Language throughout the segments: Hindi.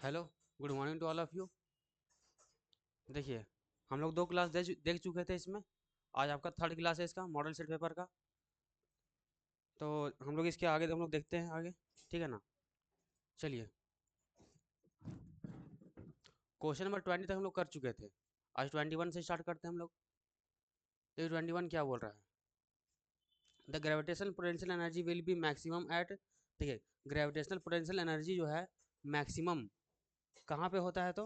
Hello, good morning to all of you. देखिए, हम लोग 2 क्लास देख चुके थे इसमें। आज आपका थर्ड क्लास है इसका मॉडल सेट पेपर का। तो हम लोग इसके आगे हम लोग देखते हैं आगे, ठीक है ना। चलिए, क्वेश्चन नंबर 20 तक हम लोग कर चुके थे। आज 21 से स्टार्ट करते हैं हम लोग। तो 21 क्या बोल रहा है? The gravitational potential energy will be maximum at. देखिए, ग्रेविटेशनल पोटेंशियल एनर्जी जो है मैक्सिमम कहाँ पे होता है? तो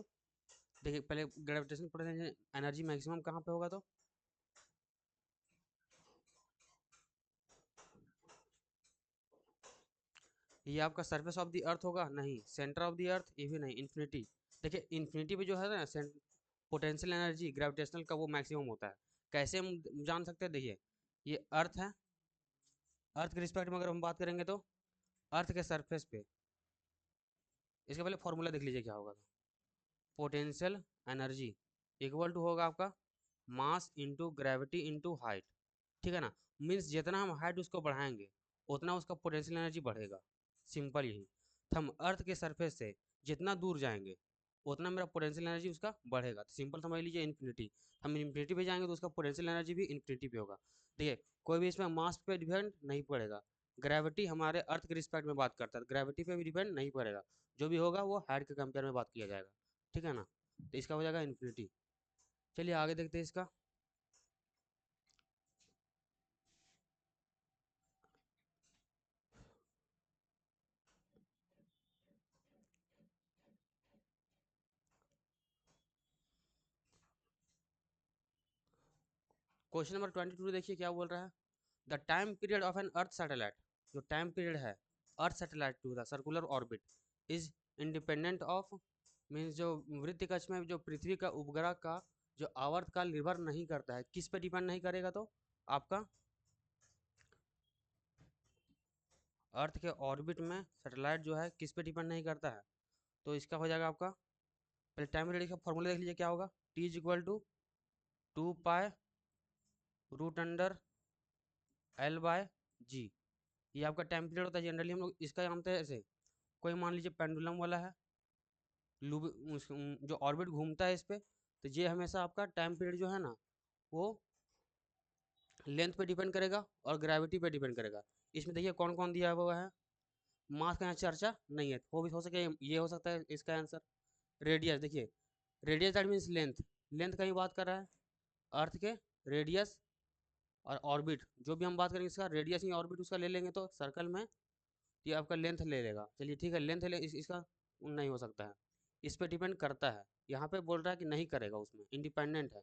देखिए, पहले ग्रेविटेशनल पोटेंशियल एनर्जी मैक्सिमम कहाँ पे होगा? तो ये आपका सरफेस ऑफ द अर्थ होगा? नहीं। Centre of the earth? ये भी नहीं। इन्फिनिटी। देखिए, इन्फिनिटी पे जो है ना पोटेंशियल एनर्जी ग्रेविटेशनल का वो मैक्सिमम होता है। कैसे हम जान सकते हैं? देखिए, ये अर्थ है। अर्थ के रिस्पेक्ट में अगर हम बात करेंगे तो अर्थ के सरफेस पे, इसके पहले फॉर्मूला देख लीजिए क्या होगा। पोटेंशियल एनर्जी इक्वल टू होगा आपका mass into gravity into height. ठीक है ना। मीन्स जितना हम हाइट उसको बढ़ाएंगे उतना उसका पोटेंशियल एनर्जी बढ़ेगा। सिंपल यही। तो हम अर्थ के सरफेस से जितना दूर जाएंगे उतना मेरा पोटेंशियल एनर्जी उसका बढ़ेगा। तो सिंपल समझ लीजिए इन्फिनिटी। हम इन्फिनिटी पे जाएंगे तो उसका पोटेंशियल एनर्जी भी इन्फिनिटी पे होगा। देखिए, कोई भी इसमें मास पे डिपेंड नहीं पड़ेगा। ग्रेविटी हमारे अर्थ के रिस्पेक्ट में बात करता है, ग्रेविटी पे भी डिपेंड नहीं पड़ेगा। जो भी होगा वो हाइट के कंपेयर में बात किया जाएगा। ठीक है ना। तो इसका हो जाएगा इन्फिनिटी। चलिए आगे देखते हैं इसका। क्वेश्चन नंबर 22 देखिए क्या बोल रहा है। The time period of an earth satellite, जो टाइम पीरियड है earth satellite to the circular orbit is independent of. Means जो वृत्त कक्ष में जो पृथ्वी का उपग्रह का जो आवर्तकाल निर्भर नहीं करता है, किस पे डिपेंड नहीं करेगा? तो आपका अर्थ के ऑर्बिट में सैटेलाइट जो है किस पे डिपेंड नहीं करता है? तो इसका हो जाएगा आपका, पहले टाइम पीरियड का फॉर्मूला देख लीजिए क्या होगा। T is equal to 2 pi root under L by G. ये आपका टाइम पीरियड होता है। जनरली हम लोग इसका जानते हैं ऐसे। कोई मान लीजिए पेंडुलम वाला है, लूब जो ऑर्बिट घूमता है इस पे, तो ये हमेशा आपका टाइम पीरियड जो है ना वो लेंथ पे डिपेंड करेगा और ग्रेविटी पे डिपेंड करेगा। इसमें देखिए कौन कौन दिया हुआ है। मास का यहाँ चर्चा नहीं है, वो भी हो सके ये हो सकता है इसका आंसर। रेडियस देखिए, radius that means length. Length का ही बात कर रहा है अर्थ के। रेडियस और ऑर्बिट जो भी हम बात करेंगे इसका रेडियस या ऑर्बिट उसका ले लेंगे तो सर्कल में ये आपका लेंथ ले लेगा। चलिए ठीक है, लेंथ ले इसका नहीं हो सकता है। इस पे डिपेंड करता है। यहाँ पे बोल रहा है कि नहीं करेगा, उसमें इंडिपेंडेंट है।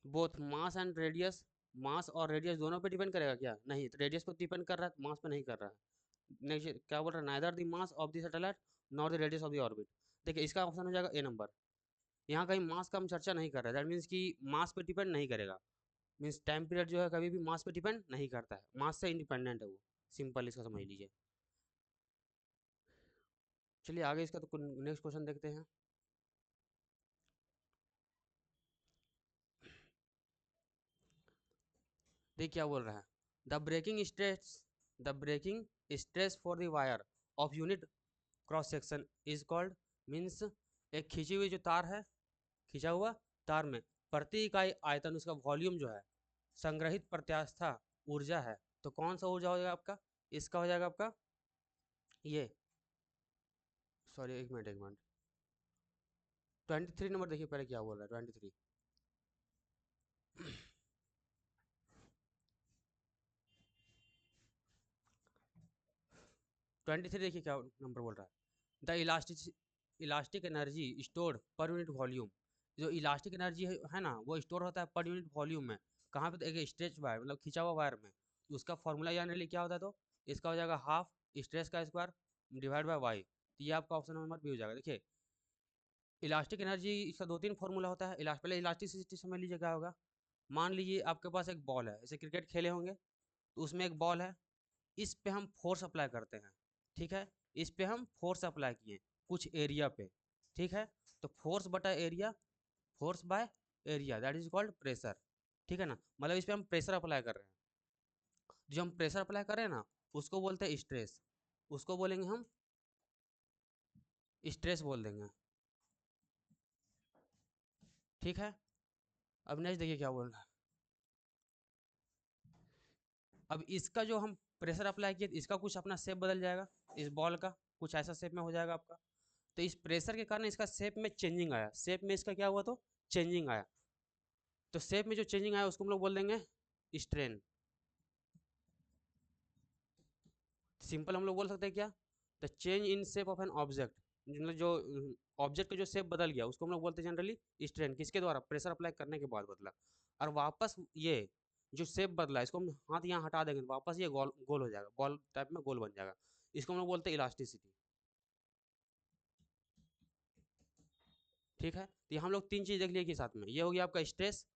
बोथ मास एंड रेडियस, मास और रेडियस दोनों पे डिपेंड करेगा क्या? नहीं। तो रेडियस पे डिपेंड कर रहा है, मास पे नहीं कर रहा है। नेक्स्ट क्या बोल रहा है? Neither the mass of the satellite nor the radius of the orbit. देखिए इसका ऑप्शन हो जाएगा ए नंबर। यहाँ कहीं मास का हम चर्चा नहीं कर रहे हैं, दैट मीन्स कि मास पे डिपेंड नहीं करेगा। मीन्स टाइम पीरियड जो है कभी भी मास पे डिपेंड नहीं करता है, मास से इंडिपेंडेंट है वो। सिंपल इसका समझ लीजिए। चलिए आगे इसका तो नेक्स्ट क्वेश्चन देखते हैं। देखिए क्या बोल रहा है। The breaking stress for the wire of unit cross section is called. Means एक खींची हुई जो तार है, खींचा हुआ तार में प्रति इकाई आयतन उसका वॉल्यूम जो है संग्रहित प्रत्यास्था ऊर्जा है। तो कौन सा ऊर्जा हो जाएगा आपका? इसका हो जाएगा आपका ये, सॉरी एक मिनट 23 नंबर देखिए पहले क्या बोल रहा है 23। 23 देखिए क्या नंबर बोल रहा है। The elastic energy stored per unit volume. जो इलास्टिक एनर्जी है ना वो स्टोर होता है पर यूनिट वॉल्यूम में। कहाँ पे? तो एक स्ट्रेच वायर मतलब खिंचा हुआ वायर में। तो उसका फॉर्मूला जानने लिए क्या होता है? तो इसका हो जाएगा हाफ स्ट्रेस का स्क्वायर डिवाइड बाय वाई। तो ये आपका ऑप्शन नंबर बी हो जाएगा। देखिए, इलास्टिक एनर्जी इसका 2-3 फॉर्मूला होता है। पहले इलास्टिसिटी समझ लीजिए क्या होगा। मान लीजिए आपके पास एक बॉल है, जैसे क्रिकेट खेले होंगे तो उसमें एक बॉल है। इस पे हम फोर्स अप्लाई करते हैं, ठीक है। इस पे हम फोर्स अप्लाई किए कुछ एरिया पे, ठीक है। तो फोर्स बटा area, force by area that is called pressure. ठीक है ना। मतलब इस पे हम प्रेशर अप्लाई कर रहे हैं। जो हम प्रेशर अप्लाई कर रहे हैं ना उसको बोलते हैं स्ट्रेस। उसको बोलेंगे हम स्ट्रेस बोल देंगे। ठीक है, अब नेक्स्ट देखिए क्या बोल रहा है। अब इसका जो हम प्रेशर अप्लाई किए इसका कुछ अपना शेप बदल जाएगा, इस बॉल का कुछ ऐसा शेप में हो जाएगा आपका। तो इस प्रेशर के कारण इसका शेप में चेंजिंग आया, शेप में इसका क्या हुआ, तो चेंजिंग आया। तो शेप में जो चेंजिंग आया उसको हम लोग बोल देंगे स्ट्रेन। सिंपल हम लोग बोल सकते हैं क्या, the change in shape of an object, मतलब जो ऑब्जेक्ट का जो शेप बदल गया उसको हम लोग बोलते हैं जनरली स्ट्रेन। किसके द्वारा, प्रेशर अप्लाई करने के बाद बदला। और वापस ये जो शेप बदला इसको हम हाथ यहाँ हटा देंगे तो वापस ये गोल गोल हो जाएगा, बॉल टाइप में गोल बन जाएगा। इसको हम लोग बोलते हैं इलास्टिसिटी। ठीक है, तो यहाँ हम लोग तीन चीज देख लिए कि साथ में ये हो गया आपका स्ट्रेस,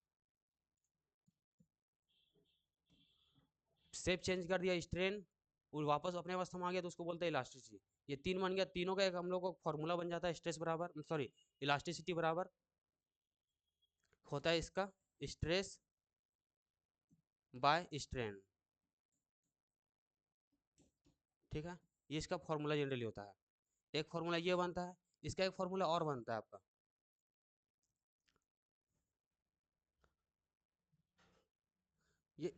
शेप चेंज कर दिया स्ट्रेन, और वापस अपने अवस्था में आ गया तो उसको बोलते हैं इलास्टिसिटी। ये तीन बन गया, तीनों का एक हम लोग को फॉर्मूला बन जाता है, स्ट्रेस बराबर सॉरी इलास्टिसिटी बराबर होता है इसका स्ट्रेस बाय स्ट्रेन। ठीक है, ये इसका फॉर्मूला जनरली होता है। एक फॉर्मूला ये बनता है, इसका एक फॉर्मूला और बनता है आपका, ये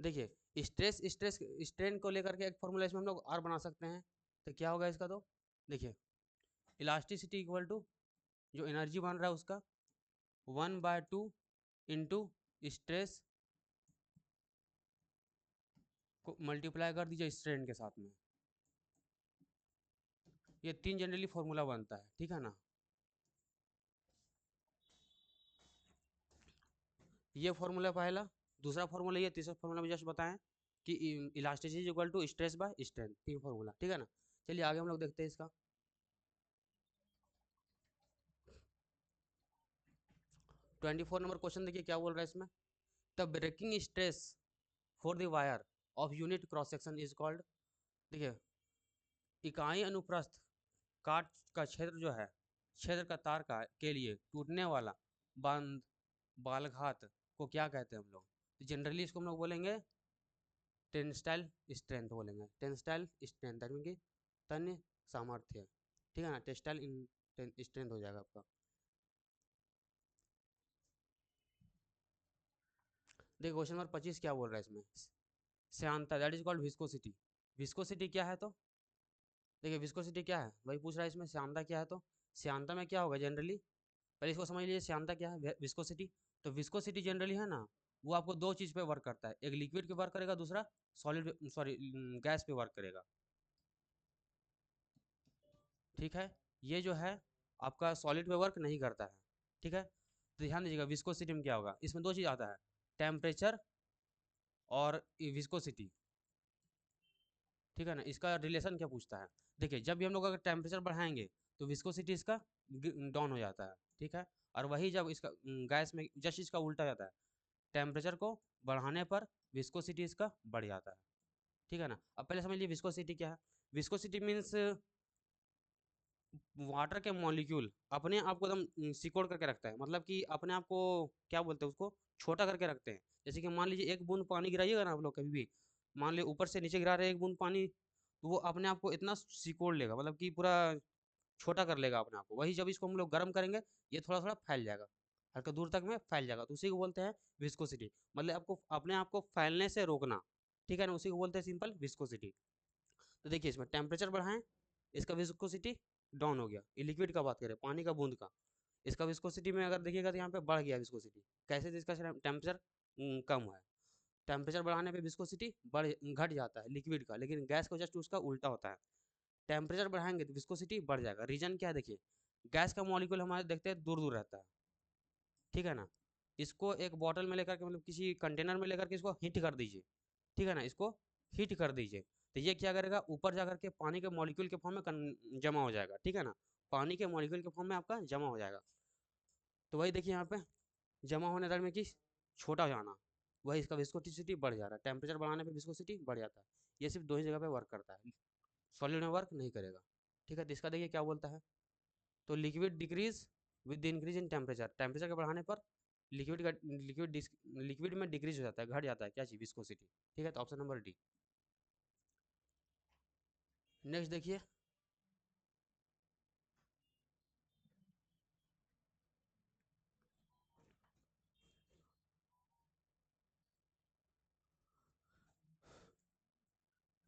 देखिए स्ट्रेस स्ट्रेस स्ट्रेन को लेकर के एक फॉर्मूला इसमें हम लोग और बना सकते हैं। तो क्या होगा इसका, तो देखिए इलास्टिसिटी इक्वल टू जो एनर्जी बन रहा है उसका 1/2 इंटू स्ट्रेस को मल्टीप्लाई कर दीजिए स्ट्रेन के साथ में। ये तीन जनरली फॉर्मूला बनता है, ठीक है ना। ये फॉर्मूला पहला, दूसरा फॉर्मूला ये, तीसरा फॉर्मूला में जस्ट बताएं कि elasticity equal to stress by strain, तीन फॉर्मूला, ठीक है ना। चलिए आगे हम लोग देखते हैं इसका। 24 नंबर क्वेश्चन देखिए क्या बोल रहा है इसमें, the breaking stress for the wire of unit cross section is called. देखिए इकाई अनुप्रस्थ काट का क्षेत्र जो है, क्षेत्र का तार का के लिए टूटने वाला बंध बालघात को क्या कहते हैं हम लोग। जनरली इसको हम लोग बोलेंगे टेंसाइल स्ट्रेंथ बोलेंगे, टेंसाइल स्ट्रेंथ दैट मीन कि तन्य सामर्थ्य, ठीक है ना, टेंसाइल स्ट्रेंथ हो जाएगा आपका। देखिए क्वेश्चन नंबर 25 क्या बोल रहा है इसमें, श्यानता that is called viscosity. Viscosity क्या है, तो देखिए विस्कोसिटी क्या है वही पूछ रहा है इसमें, श्यानता क्या है, तो श्यानता में क्या होगा जनरली, पहले इसको समझ लीजिए श्यानता क्या है, विस्कोसिटी। तो विस्कोसिटी जनरली है ना, वो आपको दो चीज़ पे वर्क करता है, एक लिक्विड पे वर्क करेगा, दूसरा सॉलिड सॉरी गैस पे वर्क करेगा। ठीक है, ये जो है आपका सॉलिड पे वर्क नहीं करता है। ठीक है, तो ध्यान दीजिएगा विस्कोसिटी में क्या होगा, इसमें दो चीज़ आता है, टेम्परेचर और विस्कोसिटी। ठीक है ना, इसका रिलेशन क्या पूछता है, देखिए जब भी हम लोग अगर टेम्परेचर बढ़ाएंगे तो विस्कोसिटी इसका डाउन हो जाता है। ठीक है, और वही जब इसका गैस में जस्ट इसका उल्टा जाता है, टेम्परेचर को बढ़ाने पर विस्कोसिटी इसका बढ़ जाता है। ठीक है ना, अब पहले समझ लीजिए विस्कोसिटी क्या है। विस्कोसिटी मीन्स वाटर के मॉलिक्यूल अपने आप को एकदम सिकोड़ करके रखता है, मतलब कि अपने आप को क्या बोलते हैं उसको, छोटा करके रखते हैं। जैसे कि मान लीजिए एक बूंद पानी गिराइएगा ना आप लोग कभी भी, मान लीजिए ऊपर से नीचे गिरा रहे हैं एक बूंद पानी, तो वो अपने आप को इतना सिकोड़ लेगा, मतलब कि पूरा छोटा कर लेगा अपने आप को। वही जब इसको हम लोग गर्म करेंगे ये थोड़ा थोड़ा फैल जाएगा, हल्का दूर तक में फैल जाएगा, तो उसी को बोलते हैं विस्कोसिटी, मतलब आपको अपने आप को फैलने से रोकना। ठीक है ना, उसी को बोलते हैं सिंपल विस्कोसिटी। तो देखिए इसमें टेम्परेचर बढ़ाएं, इसका विस्कोसिटी डाउन हो गया, ये लिक्विड का बात करें पानी का बूंद का, इसका विस्कोसिटी में अगर देखिएगा तो यहाँ पे बढ़ गया विस्कोसिटी, कैसे, तो इसका टेम्परेचर कम है, टेम्परेचर बढ़ाने पे विस्कोसिटी बढ़ घट जाता है लिक्विड का, लेकिन गैस का जस्ट उसका उल्टा होता है, टेम्परेचर बढ़ाएंगे तो विस्कोसिटी बढ़ जाएगा। रीजन क्या है, देखिए गैस का मॉलिक्यूल हमारे देखते हैं दूर दूर रहता है, ठीक है ना, इसको एक बॉटल में लेकर के मतलब किसी कंटेनर में लेकर के इसको हीट कर दीजिए, ठीक है ना, इसको हीट कर दीजिए, तो ये क्या करेगा ऊपर जा करके पानी के मॉलिक्यूल के फॉर्म में जमा हो जाएगा, ठीक है ना, पानी के मॉलिक्यूल के फॉर्म में आपका जमा हो जाएगा। तो वही देखिए यहाँ पे जमा होने दर में कि छोटा हो जाना, वही इसका विस्कोसिटी बढ़ जा रहा है, टेम्परेचर बढ़ाने पे विस्कोसिटी बढ़ जाता है। ये सिर्फ दो ही जगह पे वर्क करता है, सॉलिड में वर्क नहीं करेगा। ठीक है, तो इसका देखिए क्या बोलता है, तो liquid decrease with the increase in temperature, temperature के बढ़ाने पर लिक्विड का लिक्विड में डिक्रीज हो जाता है, घट जाता है क्या चीज़, विस्कोसिटी। ठीक है, तो ऑप्शन नंबर डी। नेक्स्ट देखिए,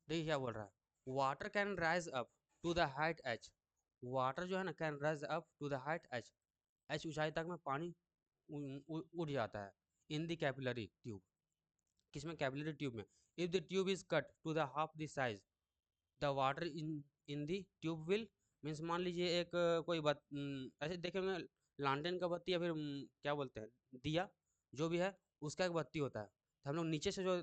देखिए क्या बोल रहा है, water can rise up to the height H. Water जो है ना can rise up to the height H, H ऊंचाई तक में पानी उड़ जाता है इन द कैपिलरी ट्यूब, किसमें, कैपिलरी ट्यूब में। If the tube is cut to the half the size, the water in in the tube will, means मान लीजिए एक ऐसे देखे होंगे लालटेन का बत्ती, या फिर क्या बोलते हैं, दिया, जो भी है, उसका एक बत्ती होता है। तो हम लोग नीचे से जो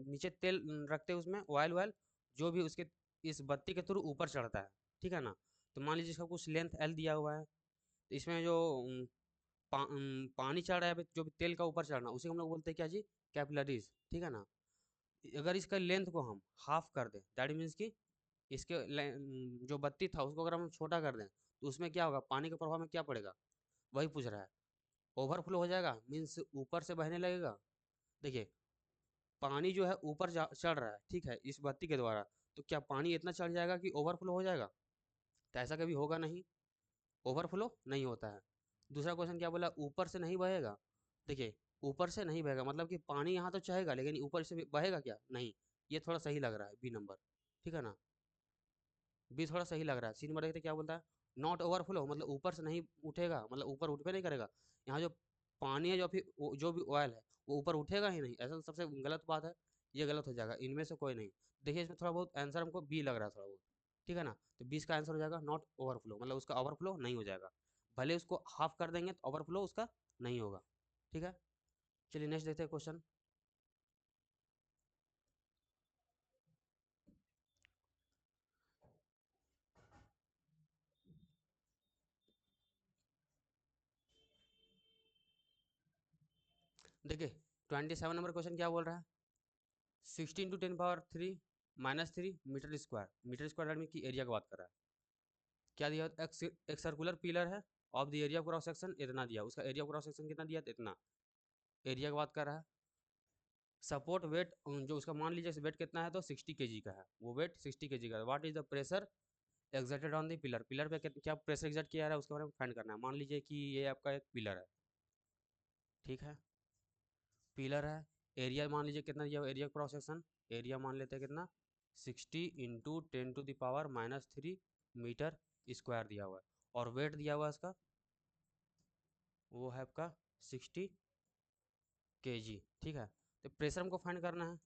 नीचे तेल रखते हैं, उसमें ऑयल वॉयल जो भी उसके इस बत्ती के थ्रू ऊपर चढ़ता है, ठीक है ना। तो मान लीजिए इसका कुछ लेंथ एल दिया हुआ है, तो इसमें जो पानी चढ़ रहा है, जो भी तेल का ऊपर चढ़ना, उसी को हम लोग बोलते हैं क्या जी, कैपिलरीज, ठीक है ना। अगर इसका लेंथ को हम हाफ कर दें, दैट मीन्स कि इसके जो बत्ती था उसको अगर हम छोटा कर दें, तो उसमें क्या होगा, पानी के प्रभाव में क्या पड़ेगा, वही पूछ रहा है। ओवरफ्लो हो जाएगा, मीन्स ऊपर से बहने लगेगा। देखिए, पानी जो है ऊपर चढ़ रहा है, ठीक है, इस बत्ती के द्वारा, तो क्या पानी इतना चढ़ जाएगा कि ओवरफ्लो हो जाएगा? तो ऐसा कभी होगा नहीं, ओवरफ्लो नहीं होता है। दूसरा क्वेश्चन क्या बोला, ऊपर से नहीं बहेगा। देखिए, ऊपर से नहीं बहेगा मतलब कि पानी यहाँ तो चाहेगा, लेकिन ऊपर से बहेगा क्या, नहीं। ये थोड़ा सही लग रहा है, बी नंबर, ठीक है ना। बी थोड़ा सही लग रहा है। सी नंबर देखते क्या बोलता है, नॉट ओवरफ्लो, मतलब ऊपर से नहीं उठेगा, मतलब ऊपर उठबे नहीं करेगा। यहाँ जो पानी है, जो फिर जो भी ऑयल है, वो ऊपर उठेगा ही नहीं, ऐसा तो सबसे गलत बात है। ये गलत हो जाएगा, इनमें से कोई नहीं। देखिए, इसमें थोड़ा बहुत आंसर हमको बी लग रहा है थोड़ा बहुत, ठीक है ना। तो 20 का आंसर हो जाएगा नॉट ओवरफ्लो, मतलब उसका ओवरफ्लो नहीं हो जाएगा। भले उसको हाफ कर देंगे तो ओवरफ्लो उसका नहीं होगा, ठीक है। चलिए नेक्स्ट देखते हैं क्वेश्चन। देखिए 27 नंबर क्वेश्चन क्या बोल रहा है, 16 × 10⁻³ -3 मीटर स्क्वायर में की एरिया की बात कर रहा है। क्या दिया, एक सर्कुलर पिलर है, of the area cross section इतना दिया, उसका एरिया क्रॉस सेक्शन कितना दिया, इतना। एरिया की बात कर रहा है। सपोर्ट वेट, जो उसका मान लीजिए वेट कितना है, तो 60 kg का है, वो वेट 60 kg का है। What is the pressure exerted on the pillar, pillar पे क्या प्रेशर एक्सर्ट किया जा रहा है, उसके बारे में फाइंड करना है। मान लीजिए कि ये आपका एक पिलर है, ठीक है, पिलर है। एरिया मान लीजिए कितना दिया, एरिया क्रॉस सेक्शन, एरिया मान लेते हैं कितना, 60 × 10⁻³ मीटर स्क्वायर दिया हुआ है, और वेट दिया हुआ है इसका, वो है आपका 60 kg, ठीक है। तो प्रेशर हमको फाइंड करना है,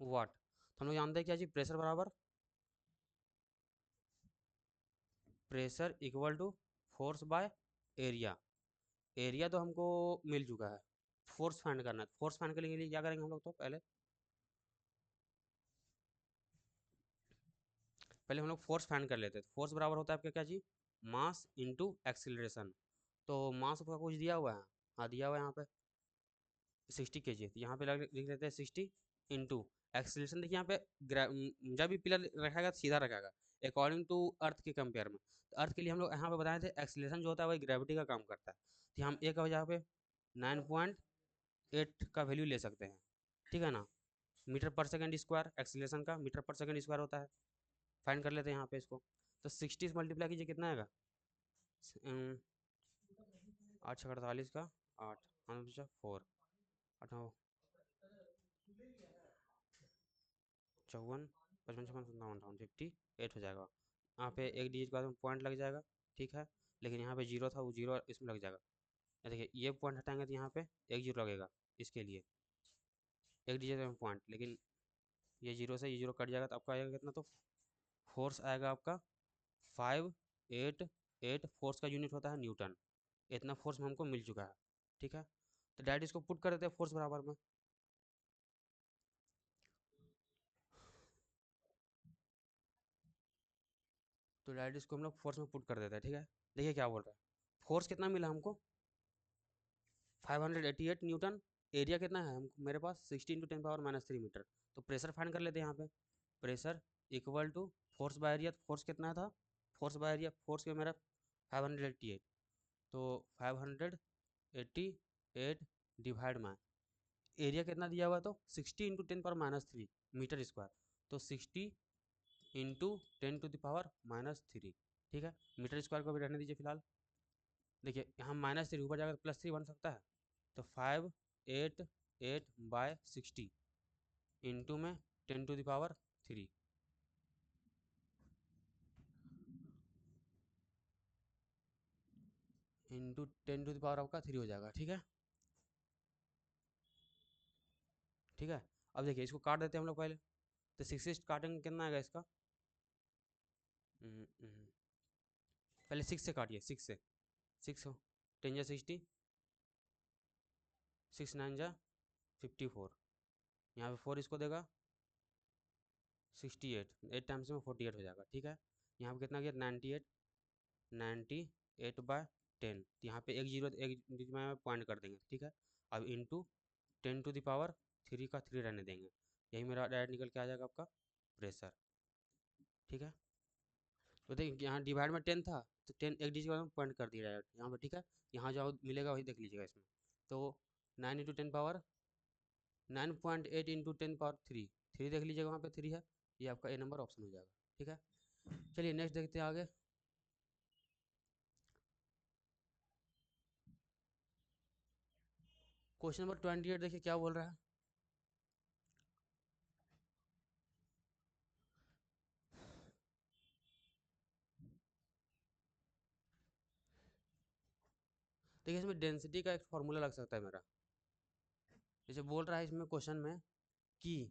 वाट। तो हम लोग जानते हैं क्या जी, प्रेशर बराबर pressure equal to force by area. Area तो हमको मिल चुका है, फोर्स फाइंड करना है। फोर्स फाइंड करने के लिए क्या करेंगे हम लोग, तो पहले पहले हम लोग फोर्स फाइंड कर लेते हैं। फोर्स बराबर होता है आपका क्या जी, मास इंटू एक्सिलरेशन। तो मास का कुछ दिया हुआ है, हाँ दिया हुआ है यहाँ पे 60 kg, तो यहाँ पे लिख लेते हैं 60 इंटू एक्सिलेशन। देखिए यहाँ पे जब भी पिलर रखेगा तो सीधा रखेगा, अकॉर्डिंग टू अर्थ के कंपेयर में। तो अर्थ के लिए हम लोग यहाँ पे बताए थे एक्सिलेशन जो होता है वही ग्रेविटी का काम करता है। तो हम एक यहाँ पे 9.8 का वैल्यू ले सकते हैं, ठीक है ना। मीटर पर सेकंड स्क्वायर एक्सिलेशन का मीटर पर सेकंड स्क्वायर होता है, फाइंड कर लेते हैं यहाँ पे इसको। तो 60 से मल्टीप्लाई कीजिए, कितना आएगा, 8×48 का 8 4 8 54 55 56 57 58 58 हो जाएगा। यहाँ पे एक डिजिट के बाद में पॉइंट लग जाएगा, ठीक है। लेकिन यहाँ पे जीरो था, वो जीरो इसमें लग जाएगा। ये देखिए, ये पॉइंट हटाएंगे तो यहाँ पे एक जीरो लगेगा, इसके लिए एक डिजिट में पॉइंट, लेकिन ये जीरो से ये जीरो कट जाएगा, तो आपका आएगा कितना, तो फोर्स आएगा आपका 588। फोर्स का यूनिट होता है न्यूटन। इतना फोर्स में हमको मिल चुका है, ठीक है। तो डायरेक्ट इसको पुट कर देते हैं फोर्स बराबर में। तो डायरेक्ट इसको हम लोग फोर्स में पुट कर देते हैं, ठीक है। देखिए क्या बोल रहा है, फोर्स कितना मिला हमको, 588 न्यूटन। एरिया कितना है हमको, मेरे पास 16 × 10⁻³ मीटर। तो प्रेशर फाइंड कर लेते हैं यहाँ पे, pressure equal to force by area. Force कितना था, फोर्स बाय एरिया, फोर्स के मेरा 588, तो 588 डिवाइड में एरिया कितना दिया हुआ, तो 60 × 10⁻³ मीटर स्क्वायर। तो 60 इंटू 10⁻³ ठीक है। मीटर स्क्वायर को भी रहने दीजिए फिलहाल। देखिए यहाँ -3 ऊपर जाकर +3 बन सकता है, तो 588/60 इंटू में 10⁻³ इंटू 10 आपका 3 हो जाएगा। ठीक है, ठीक है। अब देखिए इसको काट देते हैं हम लोग पहले, तो 6 काटेंगे कितना आएगा इसका, पहले 6 से काटिए, 6 से, 6 हो 10 जा 60, 6 9 जा 54, यहाँ पे 4 इसको देगा 68, 8 टाइम्स में 48 हो जाएगा। ठीक है, यहाँ पे कितना गया 98, 98/10, तो यहाँ पे एक जीरो एक में पॉइंट कर देंगे। ठीक है, अब इंटू 10⁻³ का 3 रहने देंगे, यही मेरा डायरेक्ट निकल के आ जाएगा आपका प्रेशर। ठीक है, तो देखिए यहाँ डिवाइड में 10 था, तो 10 एक डिजिट के बाद में पॉइंट कर दिया डायरेक्ट यहाँ पे। ठीक है, यहाँ जो मिलेगा वही देख लीजिएगा इसमें, तो 9 इंटू 10⁻9.8 इंटू 10⁻3, 3 देख लीजिएगा वहाँ पे 3 है, ये आपका ए नंबर ऑप्शन हो जाएगा। ठीक है, चलिए नेक्स्ट देखते हैं आगे। क्वेश्चन नंबर 28 देखिए क्या बोल रहा है। देखिए इसमें डेंसिटी का एक फॉर्मूला लग सकता है मेरा, जैसे बोल रहा है इसमें क्वेश्चन में कि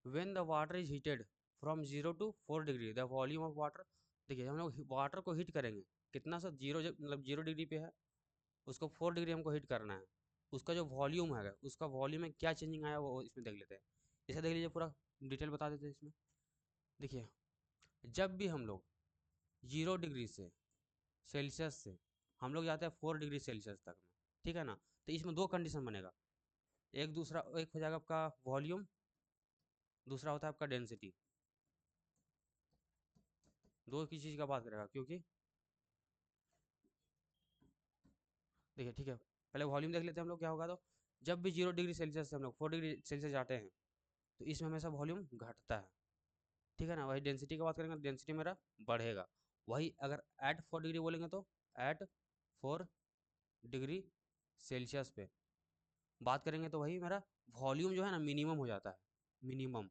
when the water is heated from 0 to 4 degree the volume of water. देखिए हम लोग वाटर को हीट करेंगे कितना सा, जीरो मतलब 0 डिग्री पे है, उसको 4 डिग्री हमको हीट करना है, उसका जो वॉल्यूम है उसका वॉल्यूम में क्या चेंजिंग आया वो इसमें देख लेते हैं। इसे देख लीजिए, पूरा डिटेल बता देते हैं इसमें। देखिए जब भी हम लोग 0 डिग्री से सेल्सियस से हम लोग जाते हैं 4 डिग्री सेल्सियस तक में, ठीक है ना, तो इसमें दो कंडीशन बनेगा, एक हो जाएगा आपका वॉल्यूम, दूसरा होता है आपका डेंसिटी। दो की चीज़ का बात करेगा, क्योंकि देखिए ठीक है, पहले वॉल्यूम देख लेते हैं हम लोग क्या होगा। तो जब भी 0 डिग्री सेल्सियस से हम लोग 4 डिग्री सेल्सियस जाते हैं, तो इसमें हमेशा वॉल्यूम घटता है। ठीक है ना, वही डेंसिटी की बात करेंगे तो डेंसिटी मेरा बढ़ेगा। वही अगर एट 4 डिग्री बोलेंगे तो एट 4 डिग्री सेल्सियस पे बात करेंगे तो वही मेरा वॉल्यूम जो है ना मिनिमम हो जाता है, मिनिमम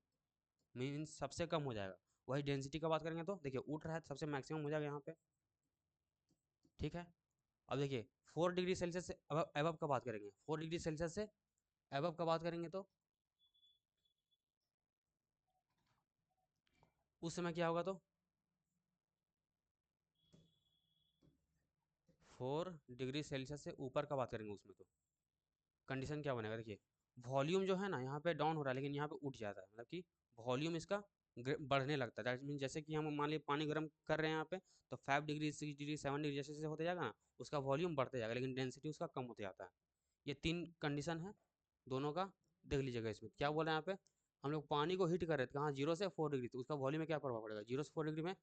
मीन्स सबसे कम हो जाएगा। वही डेंसिटी का बात करेंगे तो देखिए उठ रहा है सबसे मैक्सिमम हो जाएगा यहाँ पे। ठीक है, अब देखिए 4 डिग्री सेल्सियस से अबव का बात करेंगे, 4 डिग्री सेल्सियस से अबव का बात करेंगे तो उस समय क्या होगा, तो 4 डिग्री सेल्सियस से ऊपर का बात करेंगे उसमें तो कंडीशन क्या बनेगा। देखिए वॉल्यूम जो है ना यहाँ पे डाउन हो रहा है, लेकिन यहाँ पे उठ जाता है, मतलब कि वॉल्यूम इसका बढ़ने लगता है। दैट मीन जैसे कि हम मान लीजिए पानी गर्म कर रहे हैं यहाँ पे, तो 5 डिग्री 6 डिग्री 7 डिग्री जैसे जैसे होते जाएगा ना, उसका वॉल्यूम बढ़ते जाएगा, लेकिन डेंसिटी उसका कम होते जाता है। ये 3 कंडीशन है दोनों का, देख लीजिएगा इसमें क्या बोल रहे हैं यहाँ पे। हम लोग पानी को हीट कर रहे थे कहाँ, 0 से 4 डिग्री, तो उसका वॉल्यूम में क्या प्रभाव पड़ेगा, 0 से 4 डिग्री में,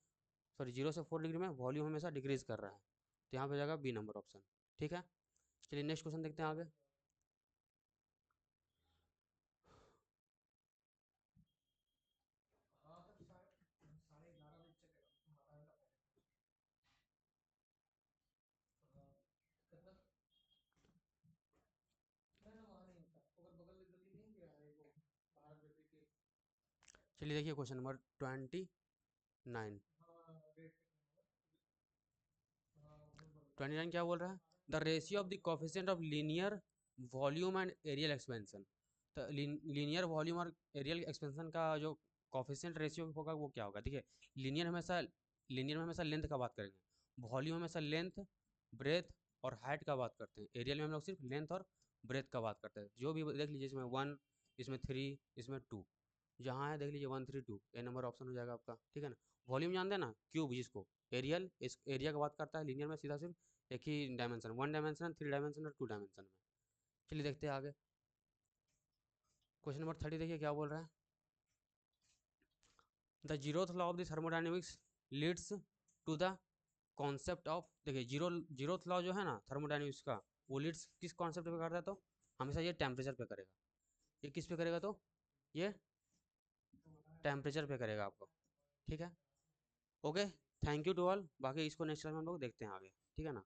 सॉरी 0 से 4 डिग्री में वॉल्यूम हमेशा डिक्रीज कर रहा है, तो यहाँ पे जाएगा बी नंबर ऑप्शन। ठीक है, चलिए नेक्स्ट क्वेश्चन देखते हैं आगे। चलिए देखिए क्वेश्चन नंबर 29। 29 क्या बोल रहा है, the ratio of the coefficient of linear volume and areal expansion. तो लीनियर वॉल्यूम और एरियल एक्सपेंशन का जो कोफिशिएंट रेशियो होगा वो क्या होगा। देखिए लीनियर में हमेशा लेंथ का बात करेंगे, वॉल्यूम हमेशा लेंथ ब्रेथ और हाइट का बात करते हैं, एरियल में हम लोग सिर्फ लेंथ और ब्रेथ का बात करते हैं। जो भी देख लीजिए इसमें 1, इसमें 3, इसमें 2, जहाँ है देख लीजिए 1 3 2, ए नंबर ऑप्शन हो जाएगा आपका। ठीक है ना, वॉल्यूम जानते हैं ना, क्यूब जिसको, एरियल इस एरिया का बात करता है, लीनियर में सीधा सिर्फ एक ही डायमेंशन, 1 डायमेंशन 3 डायमेंशन और 2 डायमेंशन में। चलिए देखते हैं आगे। क्वेश्चन नंबर 30 देखिए क्या बोल रहा है, the zeroth law of the thermodynamics leads to the concept of. देखिए जीरोथ लॉ जो है ना थर्मोडाइनमिक्स का, वो लीड्स किस कॉन्सेप्ट पे करता है, तो हमेशा ये टेम्परेचर पे करेगा। ये किस पे करेगा, तो ये टेम्परेचर पे करेगा आपको। ठीक है, okay, thank you to all. बाकी इसको नेक्स्ट टाइम हम लोग देखते हैं आगे, ठीक है ना।